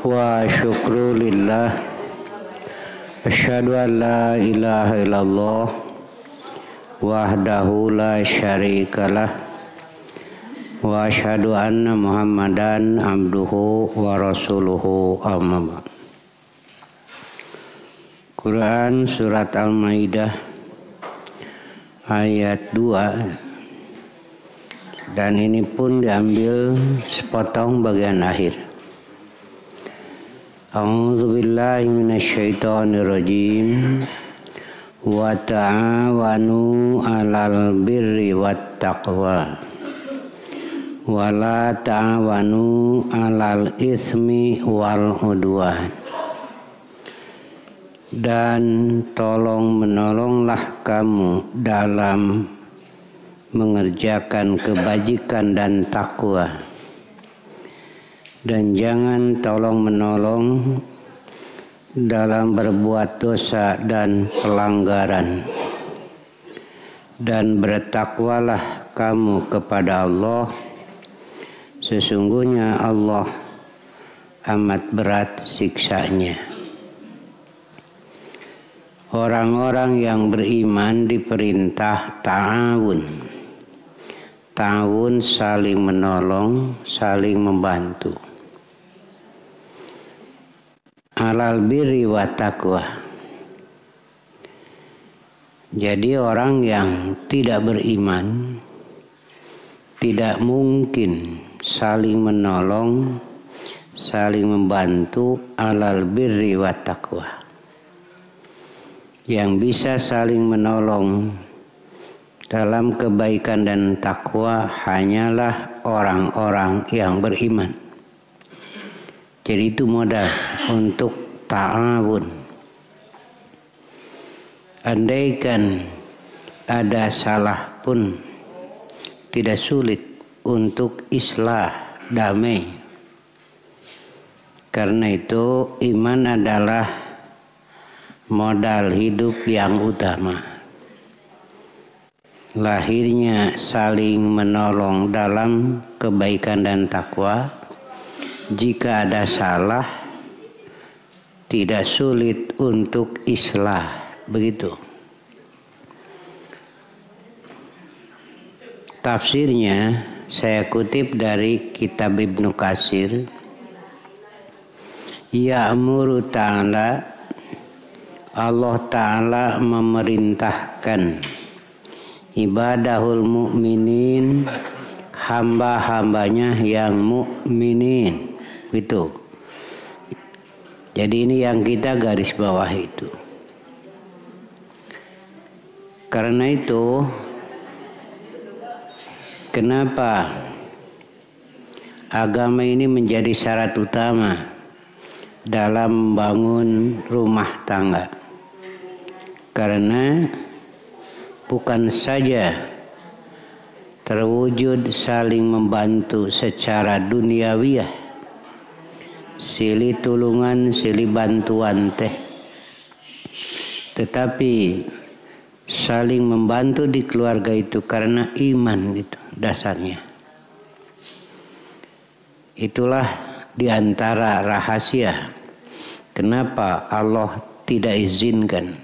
wa syukru lillah. Asyhadu an la ilaha illallah wahdahu la syarikalah wa asyhadu anna Muhammadan abduhu wa rasuluhu amma ba'd. Quran surat Al-Maidah ayat 2, dan ini pun diambil sepotong bagian akhir. A'udzu billahi minasyaitonir rajim. Wa ta'awanu 'alal birri wat taqwa wa la ta'awanu 'alal ismi wal 'udwan. Dan tolong menolonglah kamu dalam mengerjakan kebajikan dan takwa, dan jangan tolong menolong dalam berbuat dosa dan pelanggaran. Dan bertakwalah kamu kepada Allah, sesungguhnya Allah amat berat siksanya. Orang-orang yang beriman diperintah ta'awun. Ta'awun saling menolong, saling membantu. Alal birri wa taqwa. Jadi orang yang tidak beriman tidak mungkin saling menolong, saling membantu alal birri wa taqwa. Yang bisa saling menolong dalam kebaikan dan takwa hanyalah orang-orang yang beriman. Jadi itu modal untuk ta'awun. Andaikan ada salah pun tidak sulit untuk islah, damai. Karena itu iman adalah modal hidup yang utama. Lahirnya saling menolong dalam kebaikan dan takwa. Jika ada salah, tidak sulit untuk islah, begitu. Tafsirnya saya kutip dari kitab Ibnu Katsir. Ya'muru ta'ala, Allah Ta'ala memerintahkan ibadahul mu'minin, hamba-hambanya yang mukminin. Itu. Jadi ini yang kita garis bawah itu. Karena itu, kenapa agama ini menjadi syarat utama dalam membangun rumah tangga? Karena bukan saja terwujud saling membantu secara duniawiyah, silih tulungan, silih bantuan teh, tetapi saling membantu di keluarga itu karena iman, itu dasarnya. Itulah diantara rahasia kenapa Allah tidak izinkan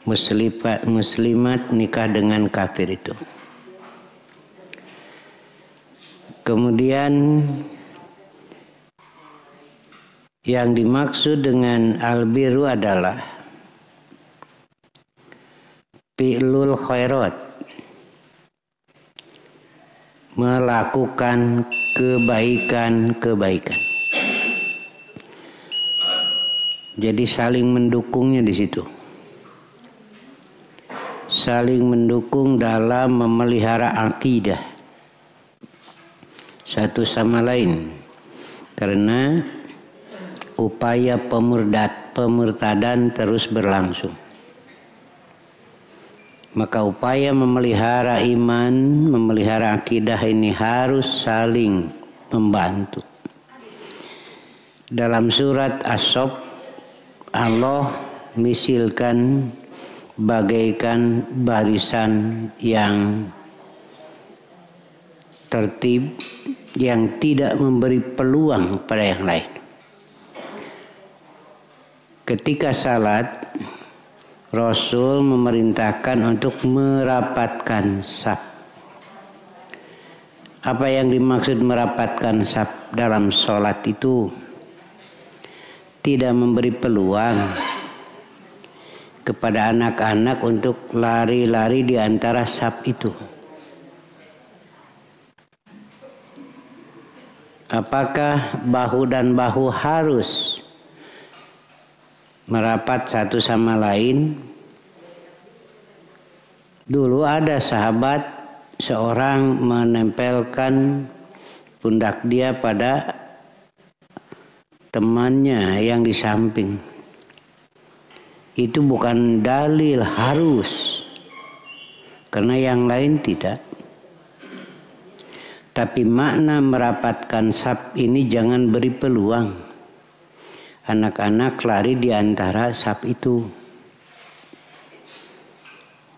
muslimat nikah dengan kafir itu. Kemudian yang dimaksud dengan al-birru adalah fi'lul khairat, melakukan kebaikan-kebaikan. Jadi saling mendukungnya di situ. Saling mendukung dalam memelihara akidah satu sama lain. Karena upaya pemurtadan terus berlangsung. Maka upaya memelihara iman, memelihara akidah ini harus saling membantu. Dalam surat As-Saff, Allah misilkan bagaikan barisan yang tertib, yang tidak memberi peluang pada yang lain. ketika salat Rasul memerintahkan untuk merapatkan saf. Apa yang dimaksud merapatkan saf dalam sholat itu? Tidak memberi peluang kepada anak-anak untuk lari-lari di antara saf itu. Apakah bahu dan bahu harus merapat satu sama lain? Dulu ada sahabat seorang menempelkan pundak dia pada temannya yang di samping. Itu bukan dalil harus, karena yang lain tidak. Tapi makna merapatkan saf ini jangan beri peluang anak-anak lari di antara saf itu.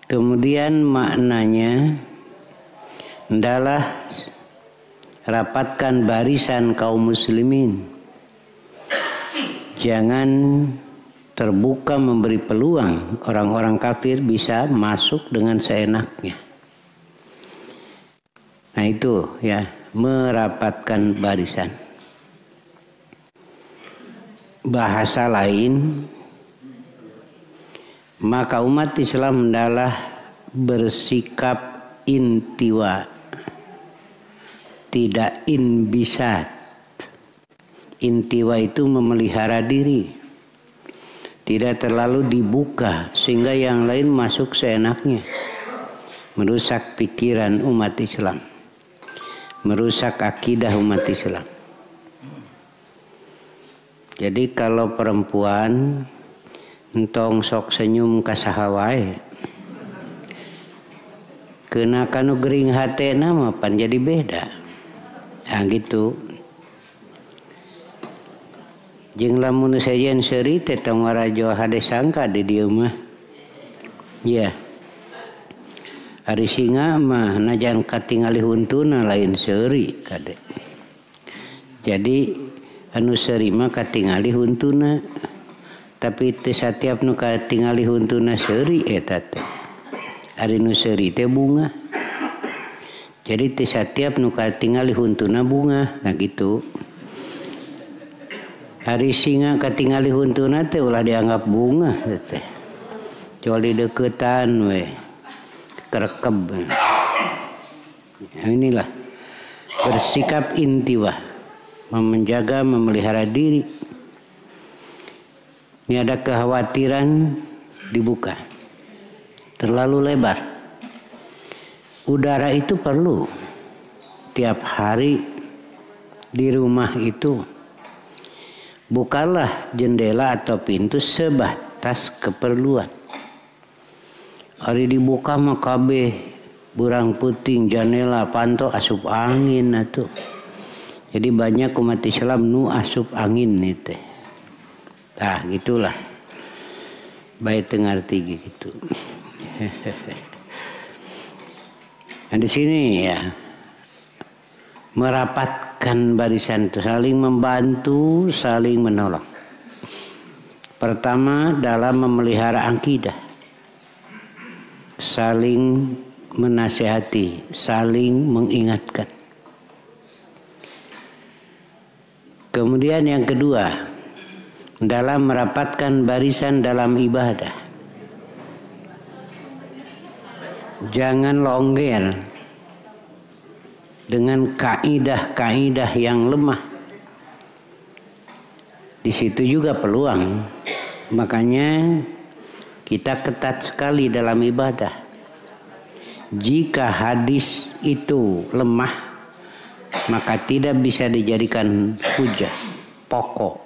Kemudian maknanya adalah rapatkan barisan kaum muslimin. Jangan terbuka memberi peluang orang-orang kafir bisa masuk dengan seenaknya. Nah itu ya, merapatkan barisan. Bahasa lain, maka umat Islam adalah bersikap intiwa, tidak inbisat. Intiwa itu memelihara diri, tidak terlalu dibuka sehingga yang lain masuk seenaknya, merusak pikiran umat Islam, merusak akidah umat Islam. Jadi kalau perempuan entong sok senyum kasahawae, kena kanu gering hatena mah pan jadi beda. Nah gitu. Jeung lamun sajen seuri teh tong warajo hade sangka di dieu mah. Ya. Ari singa mah najan katingali huntuna lain seuri kade. Jadi anu seuri mah katingali huntuna. Tapi teu satiap nu katingali huntuna seuri eta teh. Ari nu seuri teh bunga. Jadi teu satiap nu katingali huntuna bunga, nah gitu. Hari singa katingali huntuna teh ulah dianggap bunga teh. Kecuali deketan we. Kerekeb. Nah, inilah bersikap intiwa, menjaga, memelihara diri. Ini ada kekhawatiran dibuka. Terlalu lebar. Udara itu perlu. Tiap hari di rumah itu bukalah jendela atau pintu sebatas keperluan. Hari dibuka mah kabeh burang puting jendela panto asup angin atuh. Jadi banyak umat Islam nu asup angin nih teh. Nah gitulah. Baik ngerti gitu. Nah di sini ya merapatkan barisan itu saling membantu, saling menolong. Pertama dalam memelihara akidah, saling menasihati, saling mengingatkan. Kemudian yang kedua, dalam merapatkan barisan dalam ibadah, jangan longgar dengan kaidah-kaidah yang lemah. Di situ juga peluang. Makanya kita ketat sekali dalam ibadah. Jika hadis itu lemah, maka tidak bisa dijadikan hujah, pokok.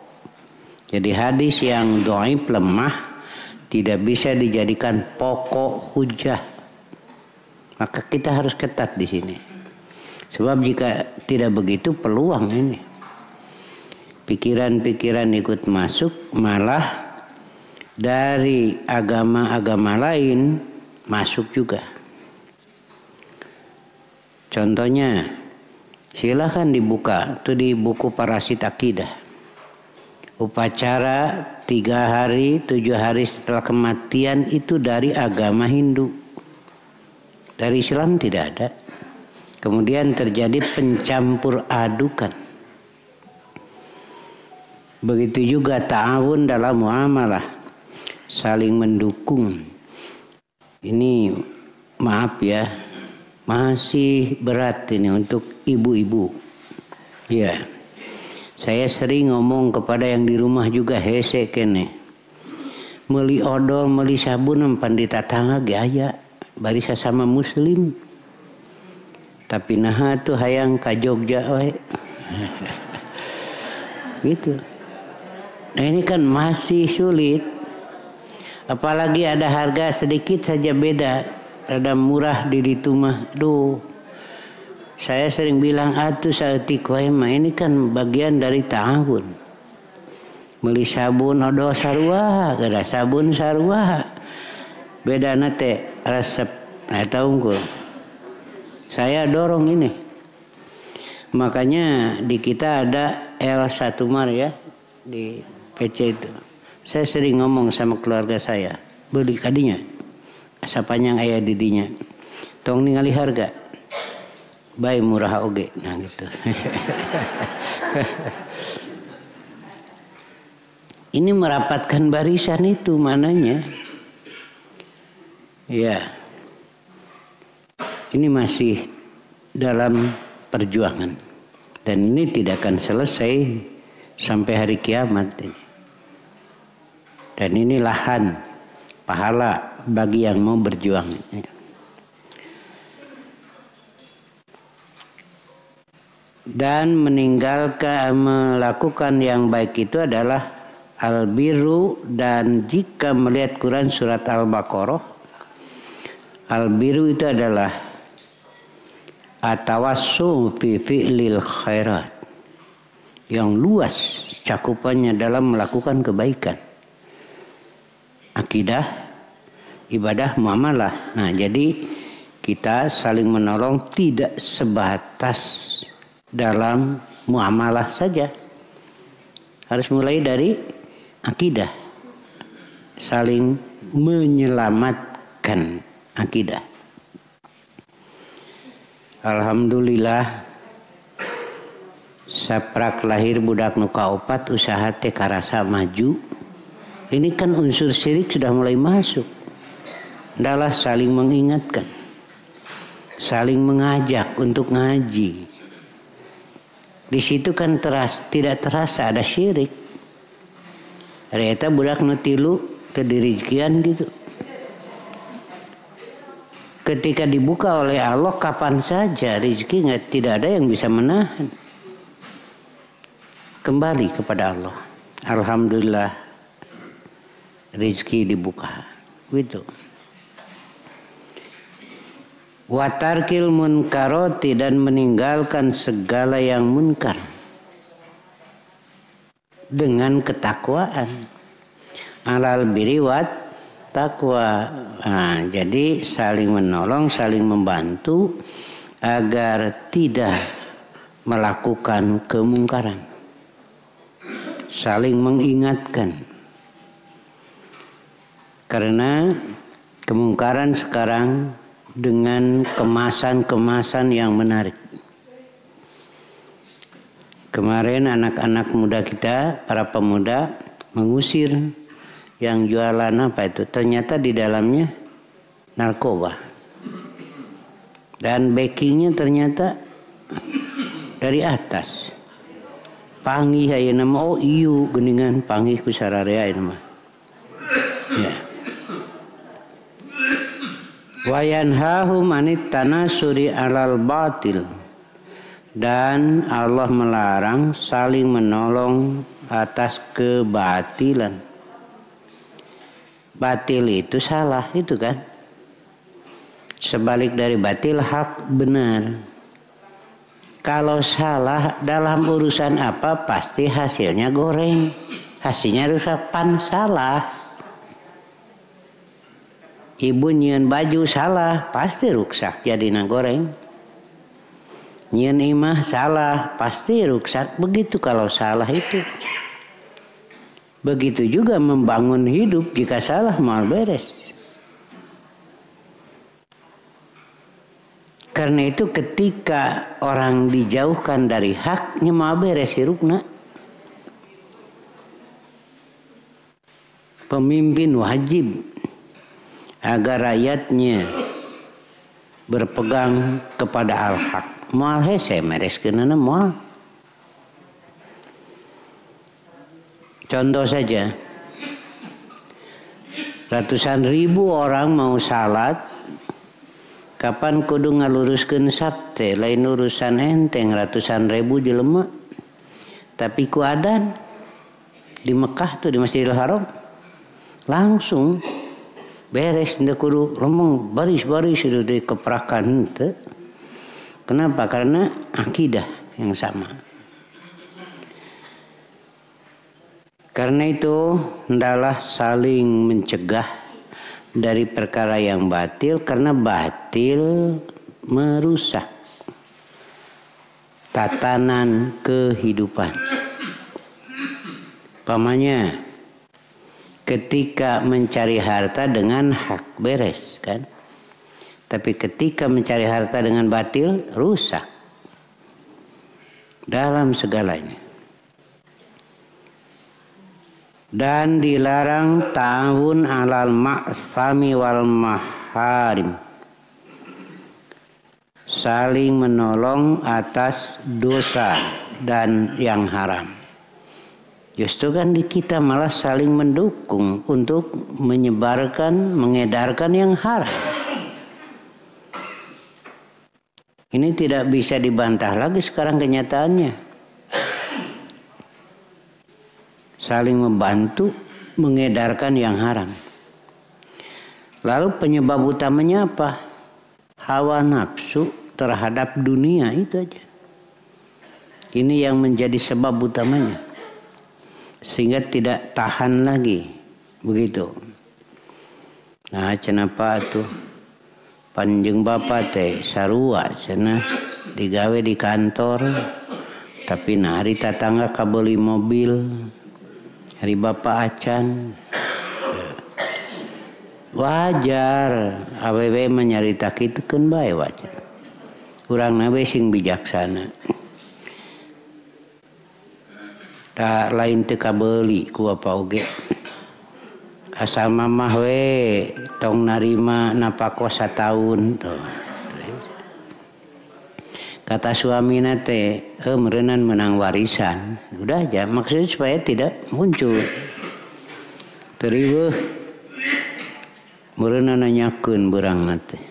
Jadi hadis yang dhaif lemah tidak bisa dijadikan pokok hujah. Maka kita harus ketat di sini. Sebab jika tidak begitu peluang ini. Pikiran-pikiran ikut masuk, malah dari agama-agama lain masuk juga. Contohnya, silahkan dibuka. Itu di buku Parasit Akidah. Upacara hari, 7 hari setelah kematian itu dari agama Hindu. Dari Islam tidak ada. Kemudian terjadi pencampur adukan. Begitu juga ta'awun dalam muamalah, saling mendukung. Ini maaf ya, masih berat ini untuk ibu-ibu. Ya, saya sering ngomong kepada yang di rumah juga hese kene. Meli odol, meli sabun empan di tatangga gaya, bari sesama muslim. Tapi nah tuh hayang ka Jogja wae. Gitu. Nah ini kan masih sulit. Apalagi ada harga sedikit saja beda. Rada murah di ditu mah. Duh. Saya sering bilang atuh saeutik wae mah ini kan bagian dari ta'awun. Meuli sabun odol sarua, kada sabun sarua. Bedana teh resep. Nah eta unggul. Saya dorong ini. Makanya di kita ada L1 Mar ya di PC itu. Saya sering ngomong sama keluarga saya, beli kadinya, asa panjang ayah didinya, tong ningali harga, bae murah oge, nah gitu. Ini merapatkan barisan itu mananya, ya, ini masih dalam perjuangan dan ini tidak akan selesai sampai hari kiamat ini. Dan ini lahan pahala bagi yang mau berjuang. Dan melakukan yang baik itu adalah al-birru, dan jika melihat Quran surat Al-Baqarah, al-birru itu adalah atawassu fi fi'lil khairat, yang luas cakupannya dalam melakukan kebaikan. Akidah, ibadah, muamalah. Nah, jadi kita saling menolong tidak sebatas dalam muamalah saja. Harus mulai dari akidah. Saling menyelamatkan akidah. Alhamdulillah saprak lahir budak nu kaopat usaha teh karasa maju. Ini kan unsur syirik sudah mulai masuk. Adalah saling mengingatkan. Saling mengajak untuk ngaji. Di situ kan tidak terasa ada syirik. Hari eta budak nu tilu teu dirizkian gitu. Ketika dibuka oleh Allah kapan saja rezeki tidak ada yang bisa menahan. Kembali kepada Allah. Alhamdulillah rezeki dibuka. Gitu. Watarkil munkaroti, dan meninggalkan segala yang munkar dengan ketakwaan. Alal birri wat takwa. Nah, jadi saling menolong, saling membantu agar tidak melakukan kemungkaran. Saling mengingatkan. Karena kemungkaran sekarang dengan kemasan-kemasan yang menarik. Kemarin anak-anak muda kita, para pemuda mengusir yang jualan apa itu. Ternyata di dalamnya narkoba. Dan backingnya ternyata dari atas. Panggih aja nama, oh iyo geningan panggih ku sararea nama. Ya. Wayanhahum anit tanasuri alal batil, dan Allah melarang saling menolong atas kebatilan. Batil itu salah itu kan. Sebalik dari batil hak benar. Kalau salah dalam urusan apa pasti hasilnya goreng. Hasilnya rusak pan salah. Ibu nyieun baju salah pasti rusak jadina goreng. Nyieun imah salah pasti rusak. Begitu kalau salah itu. Begitu juga membangun hidup, jika salah mal beres. Karena itu ketika orang dijauhkan dari haknya mal beres hirupna. Pemimpin wajib agar rakyatnya berpegang kepada al-haq. Moal hese mereskeunana moal. Contoh saja, ratusan ribu orang mau salat, kapan kudu ngaluruskeun sabte, lain urusan enteng ratusan ribu jelema. Tapi ku adan di Mekah tuh di Masjidil Haram langsung beres, ndak kudu lomong baris-baris itu dikeprakan teu. Kenapa? Karena akidah yang sama. Karena itu hendaklah saling mencegah dari perkara yang batil, karena batil merusak tatanan kehidupan. Pamannya ketika mencari harta dengan hak beres kan, tapi ketika mencari harta dengan batil rusak dalam segalanya. Dan dilarang ta'awun alal ma'sami wal maharim, saling menolong atas dosa dan yang haram. Justru kan di kita malah saling mendukung untuk menyebarkan, mengedarkan yang haram. Ini tidak bisa dibantah lagi sekarang kenyataannya. Saling membantu mengedarkan yang haram. Lalu penyebab utamanya apa? Hawa nafsu terhadap dunia, itu aja. Ini yang menjadi sebab utamanya. Sehingga tidak tahan lagi. Begitu. Nah, kenapa tuh panjang bapak teh sarua cenah digawe di kantor, tapi nah hari tetangga kabeli mobil. Hari bapak acan wajar awewe menyarita kitu keun bae wajar. Urang nabe sing bijaksana. Tak lain teu kabeuli ku apa oge. Asal mamah we tong narima napako sataun tuh. Kata suamina teh, meureunan menang warisan. Udah aja, maksudnya supaya tidak muncul. Teriweuh meureunan nanyakeun beurangna teh.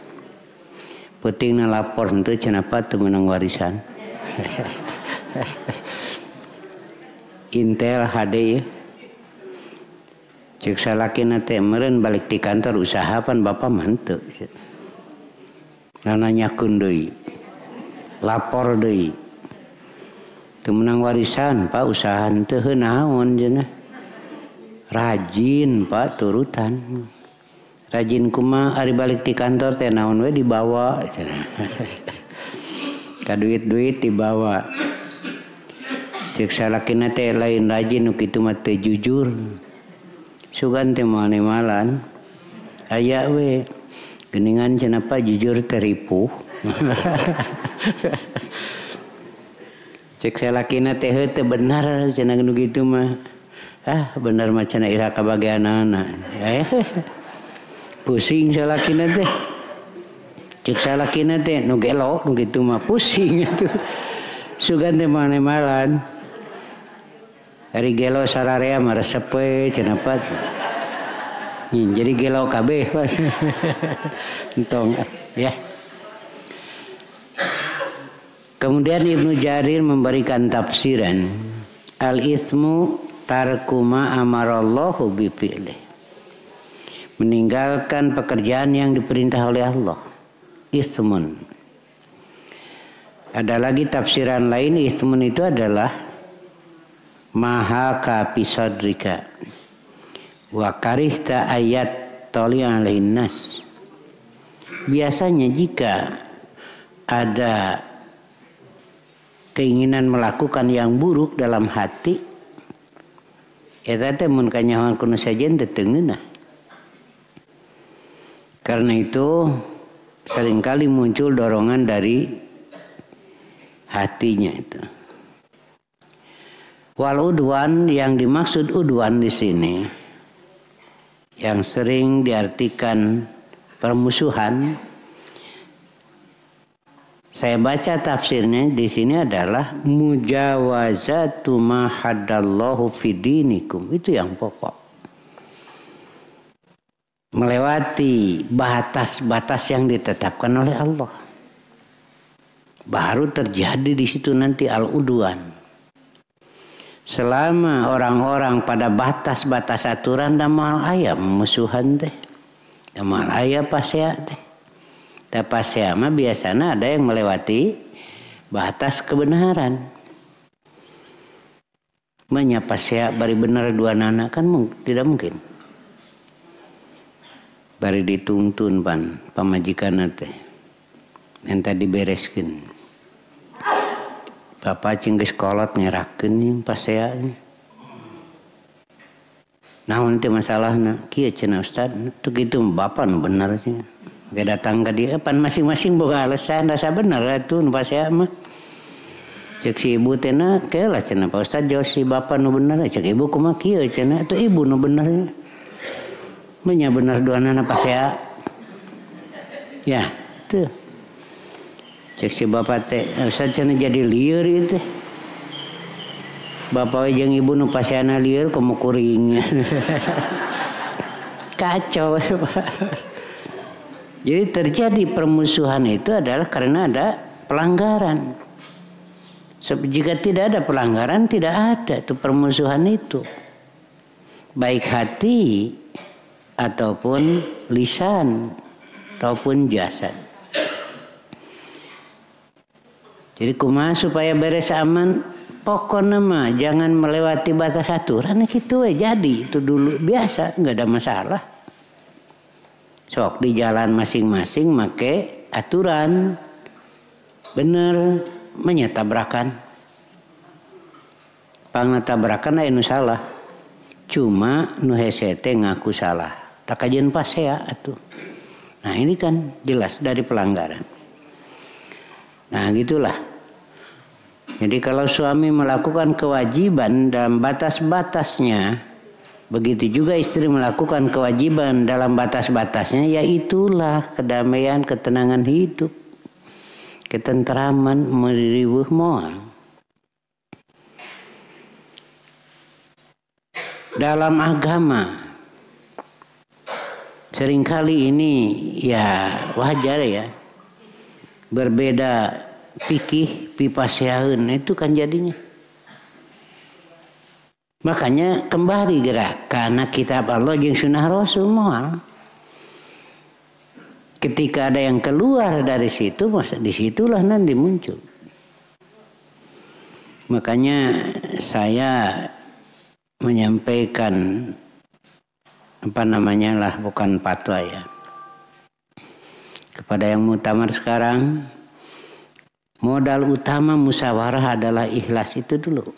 Pentingna lapor henteu cenapa teu menang warisan. Intel HD ya. Cek salakina teh meureun balik ti kantor usaha pan bapak mah henteu. Nanyakeun deui. Lapor deui. Teu menang warisan Pak, usaha teu naon cenah. Rajin Pak turutan. Rajin kumaha ari balik ti kantor teh naon we dibawa cenah. Ka duit-duit dibawa. Cek salakina teh lain rajin nu kitu mah teu jujur. Sugan teh mane-malan. Aya we geuningan cenah Pak jujur teripu. Cek salakina teh teu benar cenah nu kitu mah. Ah benar mah cenah ira kabageanana. Pusing salakina teh. Cek salakina teh nu gelo nu kitu mah pusing itu. Sugan teh mane-malan. Ari gelo sararea mah resep we cenah Pak. Jadi gelo kabeh. Entong ya. Kemudian Ibnu Jarir memberikan tafsiran al-itsmu tarku ma amarallahu bi fi'li. Meninggalkan pekerjaan yang diperintah oleh Allah. Itsmun. Ada lagi tafsiran lain, itsmun itu adalah maha ka pisadrika wa karihta ayat toli alaihin nas. Biasanya jika ada keinginan melakukan yang buruk dalam hati, Eta teh mun kanyahoan kuno sajen teu teungeunah. Karena itu seringkali muncul dorongan dari hatinya itu. Wal udwan, yang dimaksud udwan di sini yang sering diartikan permusuhan. Saya baca tafsirnya di sini adalah mujawazatu ma haddallahu fi dinikum. Itu yang pokok. Melewati batas-batas yang ditetapkan oleh Allah. Baru terjadi di situ nanti al-udwan. Selama orang-orang pada batas-batas aturan damal aya musuhan teh. Damal aya pasea teh. Da pasea mah biasanya ada yang melewati batas kebenaran. Menyapa pasea bari bener dua nana kan tidak mungkin. Bari dituntun pamajikan teh. Enta dibereskeun. Bapak cing geus kolot ngerakeun pasea. Naon teh masalahna? Kieu cenah Ustad, tuh kitu bapak nu bener sih. Ge datang ke dia, pan masing-masing boga alasan rasa bener atuh nu pasea mah. Cek si ibu teh na keula cenah Pak Ustad jauh si bapak nu bener, cek ibu kumaha kieu cenah atuh ibu nu bener. Nya bener duanana pasea. Ya, tuh. Cek si bapak teh Ustad cenah jadi lieur ieu teh. Bapak jeung ibu nu paseana lieur komo kuring. Kacau. Jadi terjadi permusuhan itu adalah karena ada pelanggaran. Jika tidak ada pelanggaran, tidak ada itu permusuhan itu. Baik hati ataupun lisan ataupun jasad. Jadi kumaha supaya beres aman, pokoknya mah jangan melewati batas aturan gitu jadi itu dulu biasa, nggak ada masalah. Sok di jalan masing-masing make aturan bener menyatabrakan. Pangatabrakan anu salah. Cuma nu hese teh ngaku salah. Tak kajian pasea atuh. Nah ini kan jelas dari pelanggaran. Nah gitulah. Jadi kalau suami melakukan kewajiban dalam batas-batasnya, begitu juga istri melakukan kewajiban dalam batas-batasnya, ya itulah kedamaian, ketenangan hidup, ketentraman, meriweuh moal. Dalam agama, seringkali ini ya wajar ya, berbeda fikih pipaseaeun itu kan jadinya. Makanya kembali gerak karena kitab Allah jeung sunnah Rasul moal. Ketika ada yang keluar dari situ, masa disitulah nanti muncul. Makanya saya menyampaikan bukan fatwa ya. Kepada yang muktamar sekarang, modal utama musyawarah adalah ikhlas itu dulu.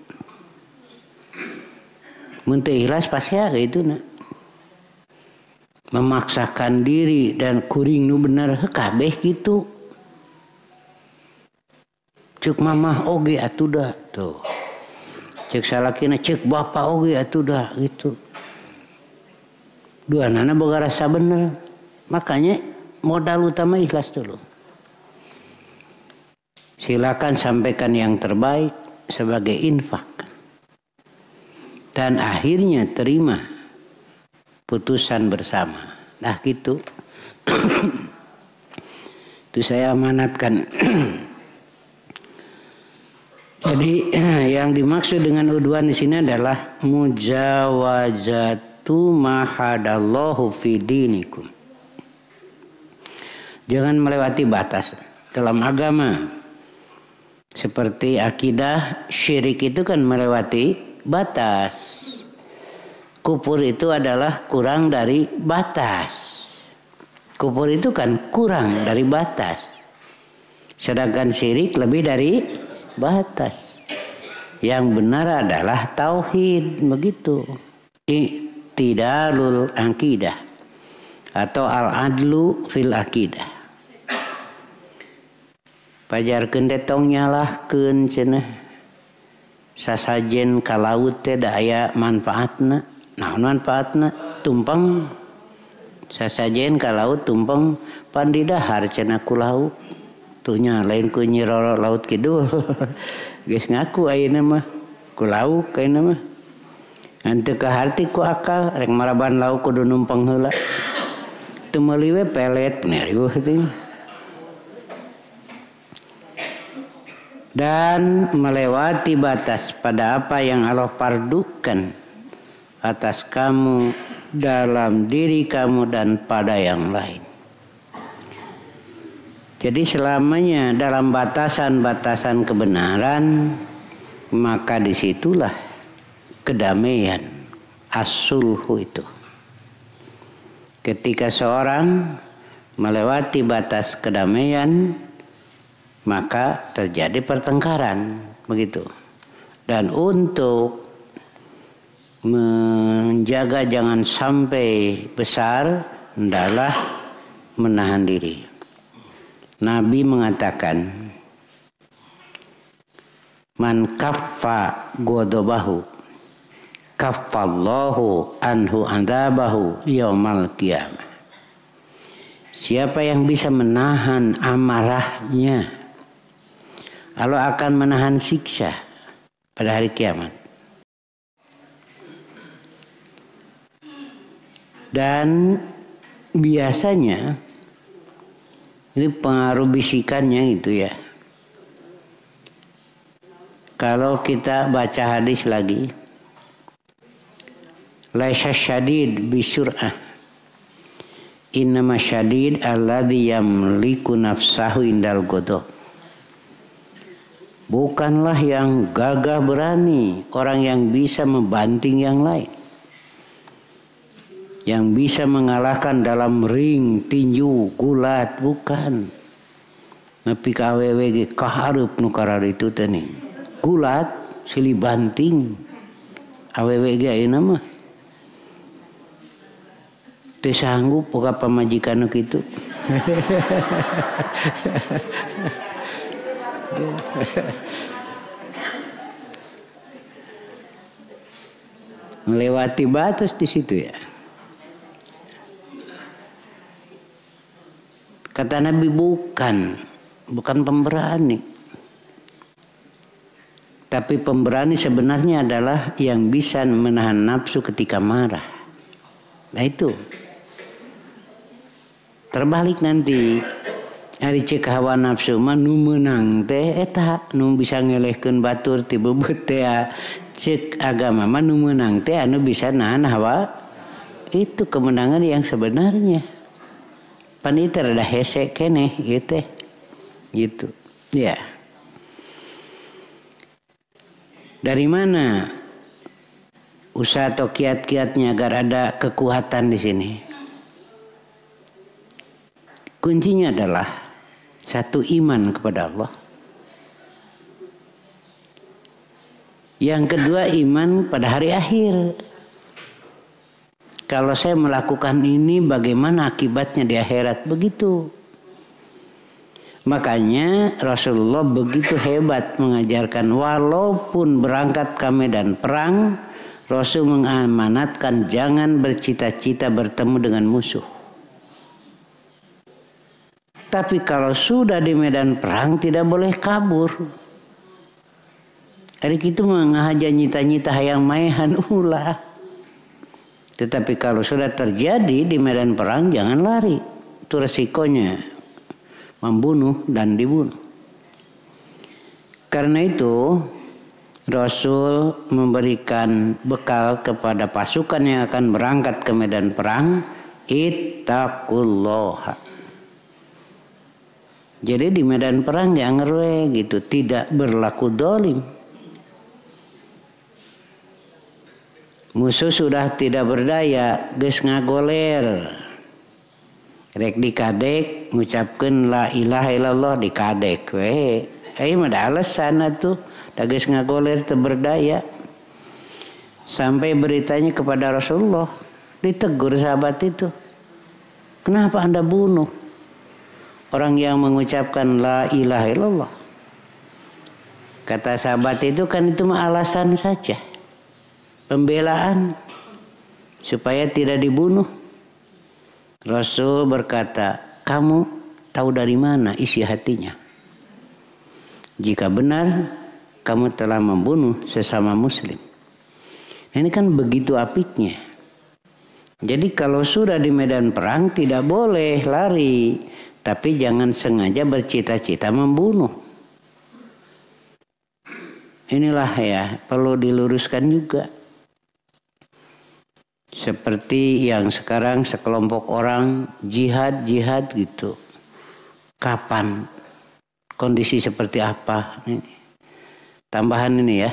Muntah ikhlas pasti ya itu nak. Memaksakan diri dan kuring nu bener kabeh gitu. Cek mamah oge atuh dah tuh. Cek salakina cek bapak oge atuh dah gitu. Duanana boga rasa bener. Makanya modal utama ikhlas dulu. Silakan sampaikan yang terbaik sebagai infak. Dan akhirnya terima putusan bersama. Nah gitu. Itu saya amanatkan. Jadi yang dimaksud dengan udwan di sini adalah mujawazatu ma hadallahu fi dinikum. Jangan melewati batas dalam agama. Seperti akidah syirik itu kan melewati batas. Kufur itu adalah kurang dari batas. Kufur itu kan kurang dari batas. Sedangkan syirik lebih dari batas. Yang benar adalah tauhid, begitu. i'tidalul aqidah atau al-adlu fil aqidah. Pajarkeun teh tong nyalahkeun cenah sasajen ka laut teh da aya manfaatna. Naon manfaatna? Tumpeng sasajen ka laut tumpeng pan di dahar cenah ku laut. Tuh nya lain ku Nyi Roro laut kidul. Geus ngaku ayeuna mah ku lauk ayeuna mah. Henteu kaharti ku akal rek maraban lauk kudu numpeng heula. Teu meuli we pelet riweuh teh. Dan melewati batas pada apa yang Allah fardukan atas kamu dalam diri kamu dan pada yang lain. Jadi selamanya dalam batasan-batasan kebenaran, maka disitulah kedamaian, as-sulhu itu. Ketika seorang melewati batas kedamaian, maka terjadi pertengkaran, begitu. Dan untuk menjaga jangan sampai besar, hendaklah menahan diri. Nabi mengatakan, man kaffa godobahu, kaffallahu anhu adzabahu yaumal qiyamah. Siapa yang bisa menahan amarahnya, Allah akan menahan siksa pada hari kiamat. Dan biasanya ini pengaruh bisikannya itu ya. Kalau kita baca hadis lagi, laisa syadid bisur'ah, innama syadid alladzi yamliku nafsahu indal ghadab. Bukanlah yang gagah berani orang yang bisa membanting yang lain, yang bisa mengalahkan dalam ring tinju gulat, bukan. Nepi ka awewe ge kahareup nu karar itu teh nih. Gulat silih banting awewe ge ayeuna mah teu sanggup boga pamajikan nu kitu. Melewati batas di situ ya. Kata Nabi bukan pemberani. Tapi pemberani sebenarnya adalah yang bisa menahan nafsu ketika marah. Nah itu. Terbalik nanti. Ari cek hawa nafsu mah nu meunang teh eta nu bisa ngelehkeun batur ti beubeut teh. Cek agama mah nu meunang teh anu bisa nahan hawa. Itu kemenangan yang sebenarnya. Pan itu rada hese keneh gitu. Gitu. Ya. Dari mana usaha atau kiat-kiatnya agar ada kekuatan di sini? Kuncinya adalah satu, iman kepada Allah. Yang kedua, iman pada hari akhir. Kalau saya melakukan ini, bagaimana akibatnya di akhirat? Begitu. Makanya Rasulullah begitu hebat mengajarkan, walaupun berangkat ke medan perang, Rasul mengamanatkan jangan bercita-cita bertemu dengan musuh. Tapi kalau sudah di medan perang tidak boleh kabur. Hari itu mengahaja nyita-nyita hayang maehan ulah. Tetapi kalau sudah terjadi di medan perang jangan lari. Itu resikonya membunuh dan dibunuh. Karena itu Rasul memberikan bekal kepada pasukan yang akan berangkat ke medan perang, ittaqullaha. Jadi di medan perang yang ngerwe gitu, tidak berlaku dolim. Musuh sudah tidak berdaya, geus ngagoler. Rek dikadek, ngucapkeun la ilaha illallah dikadek we. Ai mah da alasan atuh, da geus ngagoler teu berdaya. Sampai beritanya kepada Rasulullah. Ditegur sahabat itu. Kenapa Anda bunuh orang yang mengucapkan la ilaha illallah? Kata sahabat itu, kan itu mah alasan saja. Pembelaan supaya tidak dibunuh. Rasul berkata, kamu tahu dari mana isi hatinya? Jika benar kamu telah membunuh sesama muslim. Ini kan begitu apiknya. Jadi kalau sudah di medan perang tidak boleh lari. Tapi jangan sengaja bercita-cita membunuh. Inilah ya, perlu diluruskan juga. Seperti yang sekarang sekelompok orang jihad gitu. Kapan? Kondisi seperti apa? Tambahan ini ya.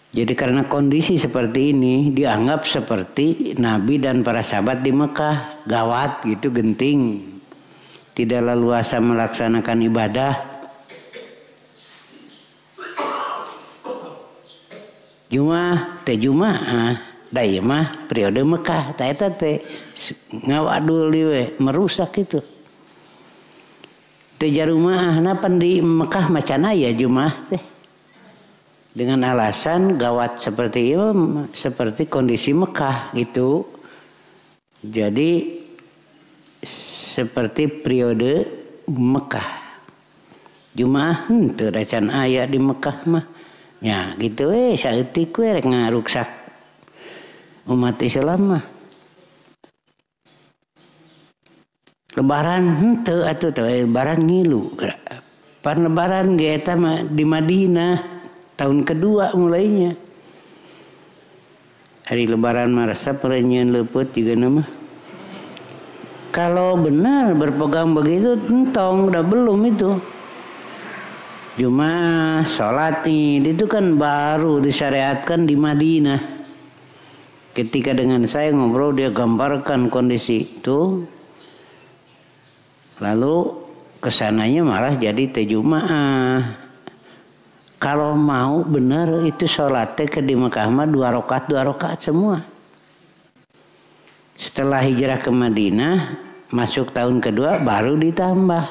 Jadi karena kondisi seperti ini dianggap seperti Nabi dan para sahabat di Mekah. Gawat gitu, genting. Tidak leluasa melaksanakan ibadah. Jumaah daya mah periode Mekah. Eta teh ngawadul we merusak itu. Teh jarumaah napan di Mekah macan aya Jumaah teh. Dengan alasan gawat seperti itu, seperti kondisi Mekah gitu. Jadi seperti periode Mekah. Jumaah henteu can aya di Mekah mah. Ya gitu saeutik we rek ngaruksak umat Islam mah. Lebaran henteu atuh teh lebaran ngilu. Pan lebaran ge eta mah di Madinah. Tahun kedua mulainya. Hari lebaran mah rasa perenyian leuput juga nama. Kalau benar berpegang begitu entong udah belum itu. Jumaah sholat nih itu kan baru disyariatkan di Madinah. Ketika dengan saya ngobrol dia gambarkan kondisi itu. Lalu kesananya malah jadi teh Jumaah. Kalau mau benar itu sholatnya ke di Mekah mah 2 rakaat semua. Setelah hijrah ke Madinah, masuk tahun kedua baru ditambah.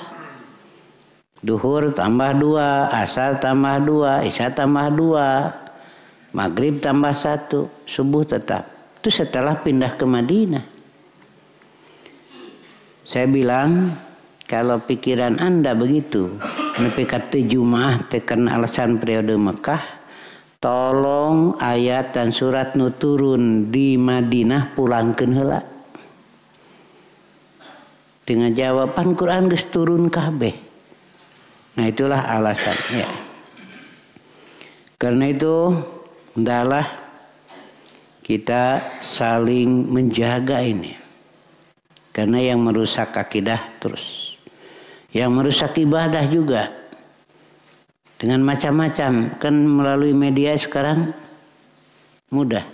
Duhur tambah 2, asar tambah 2, isya tambah 2, maghrib tambah 1, subuh tetap. Itu setelah pindah ke Madinah. Saya bilang, kalau pikiran Anda begitu, nepi ka teu Jumaah teh karena alasan periode Mekah, tolong ayat dan surat nu turun di Madinah pulangkeun heula. Dengan jawaban Quran geus turun kabeh. Nah itulah alasannya. Karena itu hendaklah kita saling menjaga ini. Karena yang merusak akidah terus. Yang merusak ibadah juga. Dengan macam-macam. Kan melalui media sekarang mudah.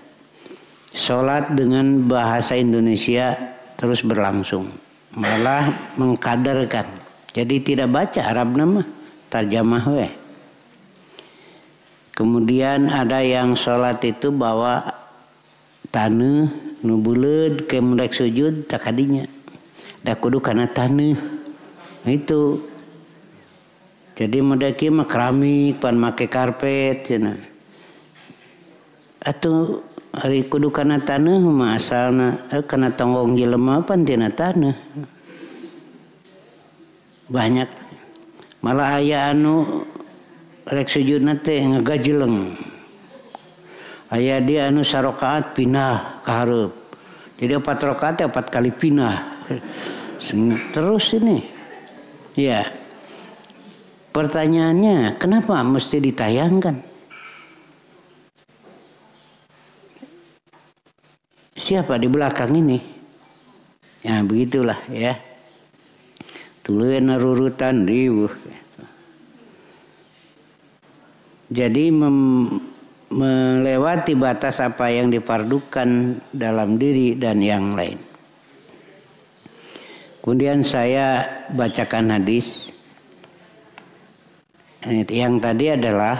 Sholat dengan bahasa Indonesia terus berlangsung. Malah mengkaderkan. Jadi tidak baca Arab nama. Tarjamah we. Kemudian ada yang sholat itu bawa taneuh nu buleud ke mundek sujud tak kadinya. Da kudu kana taneuh. Itu jadi mendaki mah keramik pan make karpet cenah. Atuh hari kudu kana taneuh mah asalna kana tonggong jelema pan tina taneuh. Banyak malah aya anu rek sujudna teh ngagajeleng. Aya dia anu sarakaat pindah ka hareup. Jadi 4 rakaat 4 kali pindah. Terus ini. Ya, pertanyaannya kenapa mesti ditayangkan? Siapa di belakang ini? Ya begitulah ya. Tuluy narurutan riweuh. Jadi melewati batas apa yang dipardukan dalam diri dan yang lain. Kemudian saya bacakan hadis. Yang tadi adalah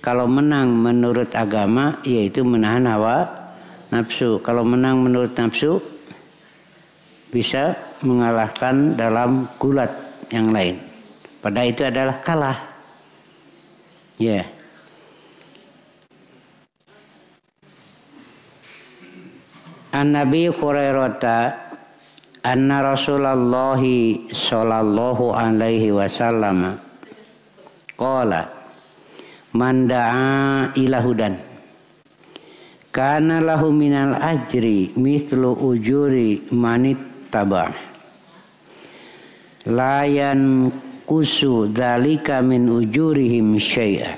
Kalau menang menurut agama yaitu menahan hawa nafsu. Kalau menang menurut nafsu bisa mengalahkan dalam gulat yang lain. Pada itu adalah kalah. Ya. Yeah. An-Nabi Hurairah anna Rasulullah sallallahu alaihi wasallam qala man da'a ila hudan kana lahu minal ajri mithlu ujuri manittaba la yanqusu dzalika min ujurihim syai'a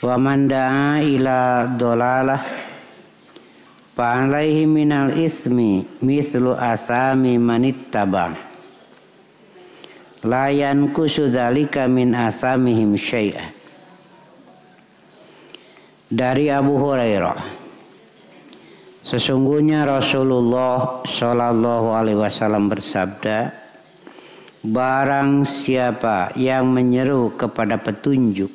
wa man da'a ila dolalah fa alaihi minal ismi mithlu asami manittaba la yanqusu dzalika min asamihim syai'a. Dari Abu Hurairah, sesungguhnya Rasulullah Shallallahu Alaihi Wasallam bersabda, barang siapa yang menyeru kepada petunjuk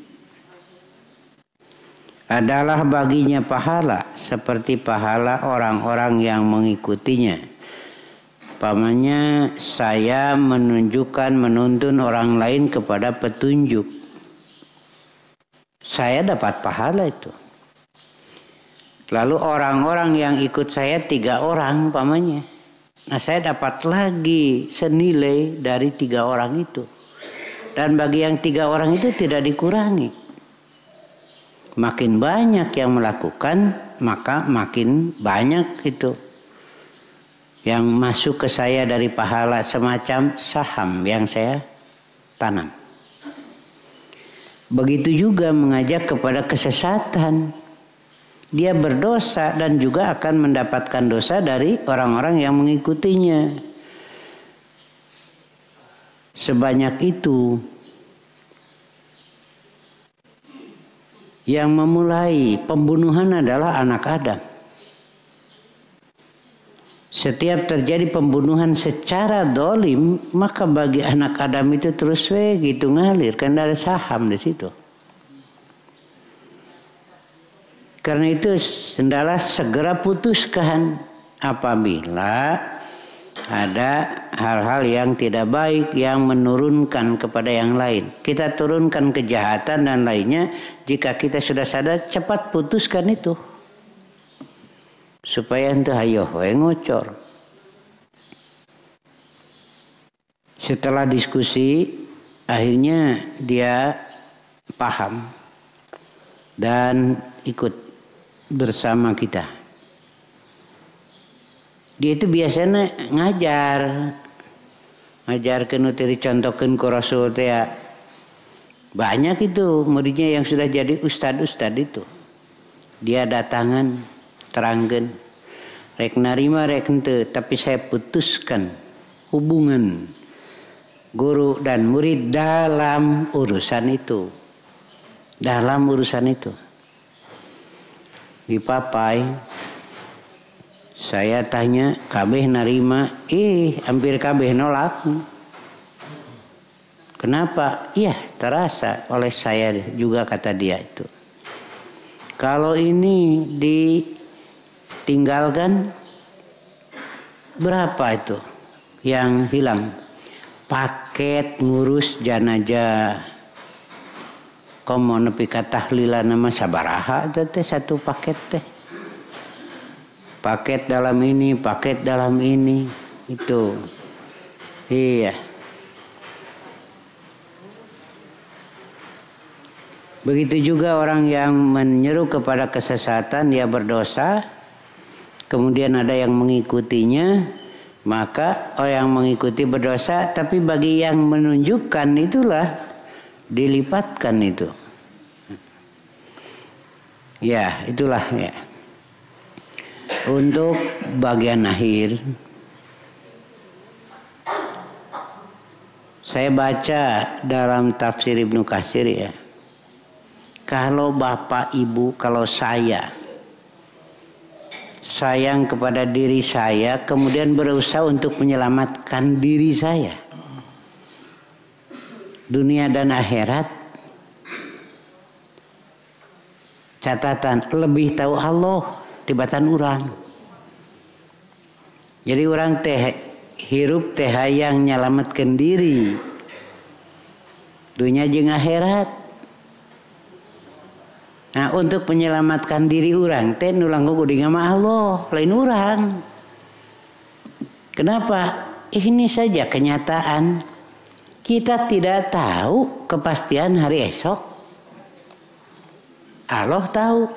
adalah baginya pahala seperti pahala orang-orang yang mengikutinya. Pamannya saya menunjukkan menuntun orang lain kepada petunjuk, saya dapat pahala itu. Lalu orang-orang yang ikut saya 3 orang pamannya. Nah saya dapat lagi senilai dari 3 orang itu. Dan bagi yang 3 orang itu tidak dikurangi. Makin banyak yang melakukan maka makin banyak itu yang masuk ke saya dari pahala semacam saham yang saya tanam. Begitu juga mengajak kepada kesesatan. Dia berdosa dan juga akan mendapatkan dosa dari orang-orang yang mengikutinya. Sebanyak itu. Yang memulai pembunuhan adalah anak Adam. Setiap terjadi pembunuhan secara dolim, maka bagi anak Adam itu terus gitu ngalir, karena ada saham di situ. Karena itu hendaklah segera putuskan apabila ada hal-hal yang tidak baik yang menurunkan kepada yang lain. Kita turunkan kejahatan dan lainnya, jika kita sudah sadar cepat putuskan itu. Supaya ente hayo ngocor. Setelah diskusi akhirnya dia paham dan ikut bersama kita. Dia itu biasanya ngajar kenutiri contohkan ku Rasul teh. Banyak itu muridnya yang sudah jadi ustad itu. Dia datangan terangkan rek narima rek henteu, tapi saya putuskan hubungan guru dan murid dalam urusan itu. Dalam urusan itu. Di Papai saya tanya kabeh narima, hampir kabeh nolak. Kenapa? Iya terasa oleh saya juga, kata dia itu. Kalau ini ditinggalkan berapa itu yang hilang? Paket ngurus jenazah. Komo nepi ka tahlilan nama sabaraha teh satu paket teh. Paket dalam ini, paket dalam ini, itu. Iya. Begitu juga orang yang menyeru kepada kesesatan, dia berdosa. Kemudian ada yang mengikutinya, maka yang mengikuti berdosa, tapi bagi yang menunjukkan itulah dilipatkan itu. Ya, itulah ya. Untuk bagian akhir saya baca dalam tafsir Ibnu Katsir ya. Kalau bapak ibu, kalau saya sayang kepada diri saya, kemudian berusaha untuk menyelamatkan diri saya, dunia dan akhirat, catatan lebih tahu Allah tibatan urang. Jadi orang teh hirup teh hayang nyalametkeun diri dunia jeung akhirat. Nah untuk menyelamatkan diri orang teh nu langkung kudu ngama Allah lain urang. Kenapa? Ini saja kenyataan. Kita tidak tahu kepastian hari esok. Allah tahu,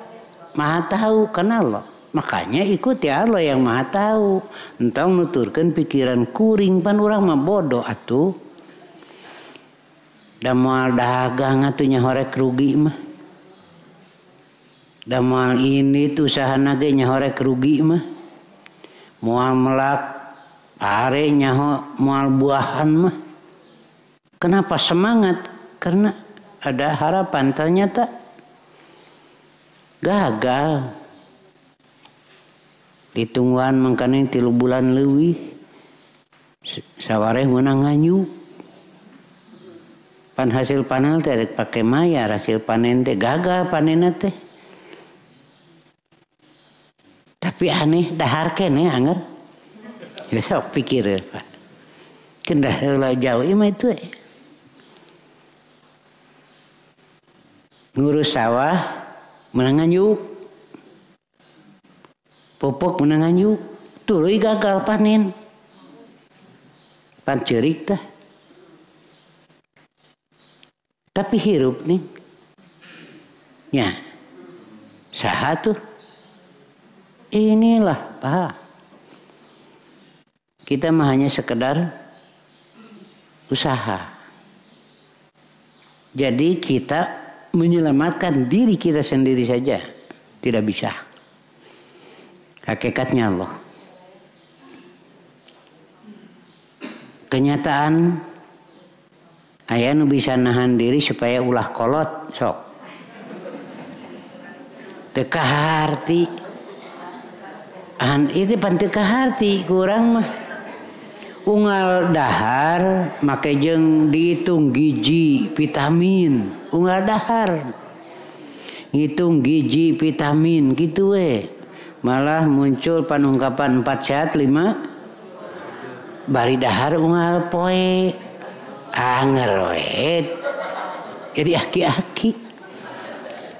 Maha tahu kan Allah. Makanya ikuti Allah yang Maha tahu. Entong nuturkeun pikiran kuring pan urang mah bodoh atuh. Da moal dagang atuh nya horek rugi mah. Da moal ini tuh usahana ge nya horek rugi mah. Moal melak are nya moal buahan mah. Kenapa semangat? Karena ada harapan. Ternyata gagal. Ditungguan mangkana 3 bulan leuwih. Sawareh meunang nganyuk. Pan hasil panen teh rek pake mayar, hasil panen teh gagal panenna teh. Tapi aneh dahar keneh anger. Ya sok pikir ya, Pak. Kendah heula jauh ieu mah itu. Ngurus sawah meunang nganyuk. Pupuk meunang nganyuk. Tuluy gagal panen. Pan ceurik tah. Tapi hirup nih. Ya. Saha tuh? Inilah Pak. Kita mah hanya sekedar usaha. Jadi kita menyelamatkan diri kita sendiri saja. Tidak bisa. Hakikatnya Allah. Kenyataan aya nu bisa nahan diri supaya ulah kolot sok. Teu kaharti. Itu pan teu kaharti kurang mah. Unggal dahar make jeung dihitung gizi vitamin. Unggal dahar. Ngitung gizi vitamin gitu we. Malah muncul panungkapan 4 sehat 5 bari dahar unggal poe. Anger we. Jadi aki-aki.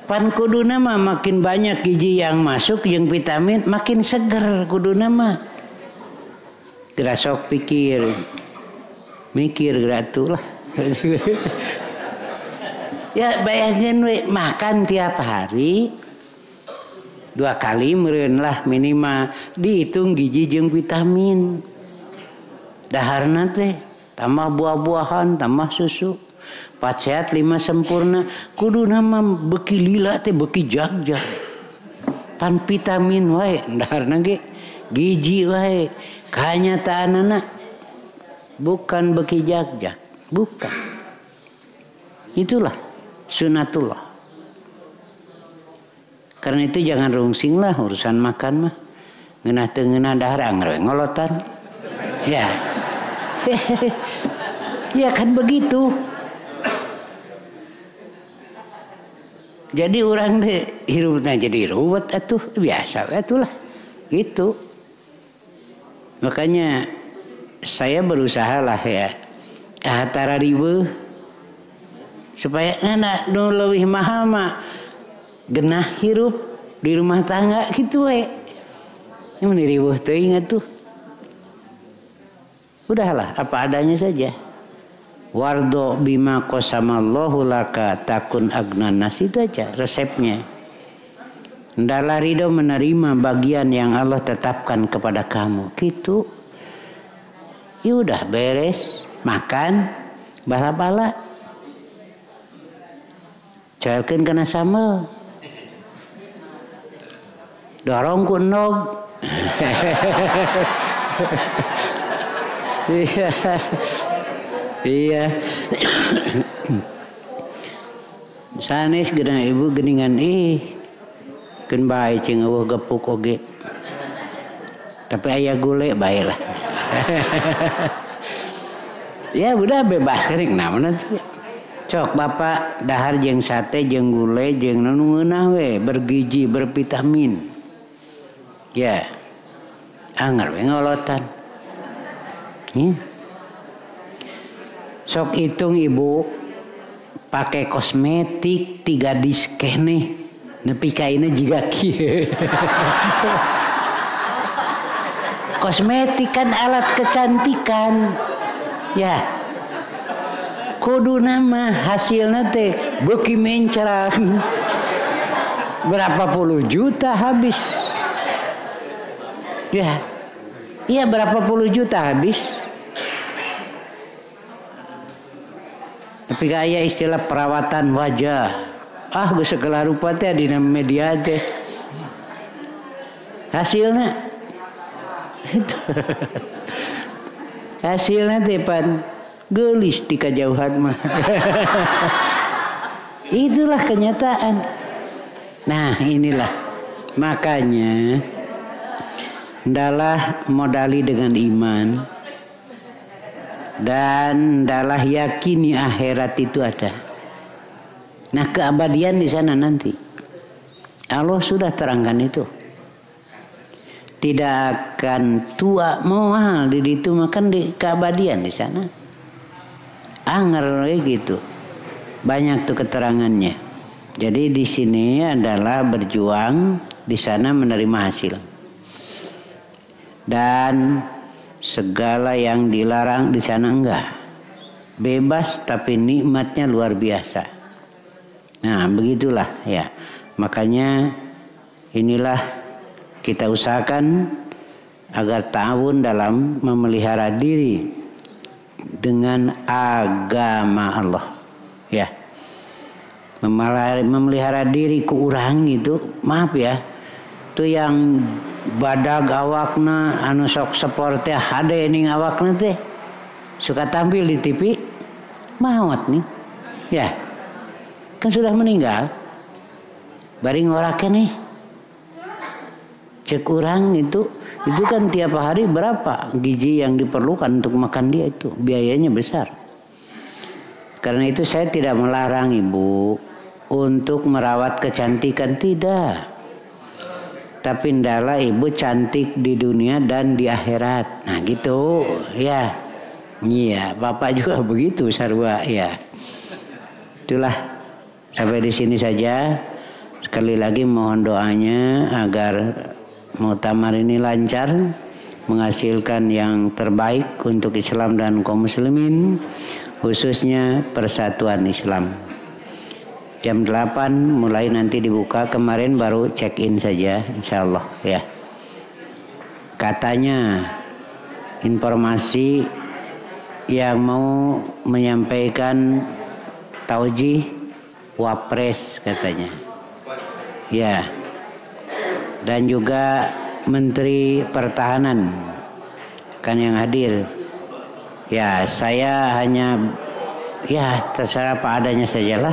Pan kuduna mah makin banyak gizi yang masuk yang vitamin makin seger kuduna mah. Geura sok pikir. Mikir geura atuh lah. Ya bayangkeun we makan tiap hari 2 kali meureun lah minimal dihitung gizi jeung vitamin. Daharna teh tambah buah-buahan, tambah susu. 4 sehat 5 sempurna. Kuduna mah beuki lila teh beuki jag-jag. Pan vitamin wae daharna ge gizi wae. Kanyataanna bukan beuki jag-jag, bukan. Itulah sunatullah. Karena itu jangan rungsing lah urusan makan mah. Ngeunah teu ngeunah dahar anger ngolotan. Ya. Ya kan begitu. Jadi orang teh hirupna jadi ruwet atuh biasa atulah. Gitu. Makanya saya berusaha lah ya. Tara riweuh supaya anak nu leuwih mahal mah genah hirup di rumah tangga gitu we. Ini riweuh teuing atuh. Udahlah apa adanya saja. Wardo bima qasamallahu laka takun agnan nas itu aja resepnya. Hendaklah ridho menerima bagian yang Allah tetapkan kepada kamu. Gitu. Ya udah beres, makan, bala-bala. Cairkeun kana sambal. Dorong ku enog. Iya. Iya. Sanes geuna ibu geuningan keun bae ceung eueuh gepuk oge. Tapi aya gule bae lah. Ya udah bebas kering naon atuh. Sok bapak dahar jeung sate jeung gulai jeung nu ngeunah we bergizi bervitamin. Ya. Anggar we ngolotan. Sok hitung ibu pakai kosmetik 3 disk nih nepi kaina jiga kieu. Kosmetik kan alat kecantikan. Ya. Kudu nama hasilnya teh beuki mencerang. Berapa puluh juta habis. Ya. Iya berapa puluh juta habis. Tapi kayak istilah perawatan wajah. Geus segala rupa teh di media teh. Hasilnya itu. Hasilnya teh pan geulis di kajauhan mah. Itulah kenyataan. Nah, inilah makanya ndalah modali dengan iman dan ndalah yakini akhirat itu ada. Nah, keabadian di sana nanti. Allah sudah terangkan itu. Tidak akan tua moal di situ makan di keabadian di sana. Anger gitu. Banyak tuh keterangannya. Jadi di sini adalah berjuang, di sana menerima hasil. Dan segala yang dilarang di sana enggak. Bebas tapi nikmatnya luar biasa. Nah, begitulah ya. Makanya inilah kita usahakan agar ta'awun dalam memelihara diri dengan agama Allah. Ya. Memelihara diri ku urang itu, maaf ya. Itu yang badag awakna anu sok sport teh hade ning awakna teh suka tampil di TV maot nih. Ya. Kan sudah meninggal. Bari ngorake nih. Cek urang itu kan tiap hari berapa gizi yang diperlukan untuk makan dia itu. Biayanya besar. Karena itu saya tidak melarang ibu untuk merawat kecantikan, tidak. Tapi ndalah ibu cantik di dunia dan di akhirat. Nah gitu ya. Iya, bapak juga begitu sarua ya. Itulah. Sampai di sini saja. Sekali lagi mohon doanya agar muktamar ini lancar, menghasilkan yang terbaik untuk Islam dan kaum muslimin, khususnya persatuan Islam. Jam 8 mulai nanti dibuka. Kemarin baru check-in saja insyaallah ya. Katanya informasi yang mau menyampaikan taujih Wapres katanya. Ya. Dan juga Menteri Pertahanan kan yang hadir. Ya, saya hanya ya terserah apa adanya sajalah.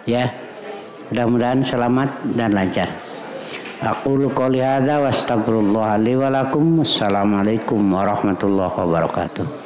Ya. Mudah-mudahan selamat dan lancar. Aqulu qouli hadza wa astaghfirullah li wa lakum. Assalamualaikum warahmatullahi wabarakatuh.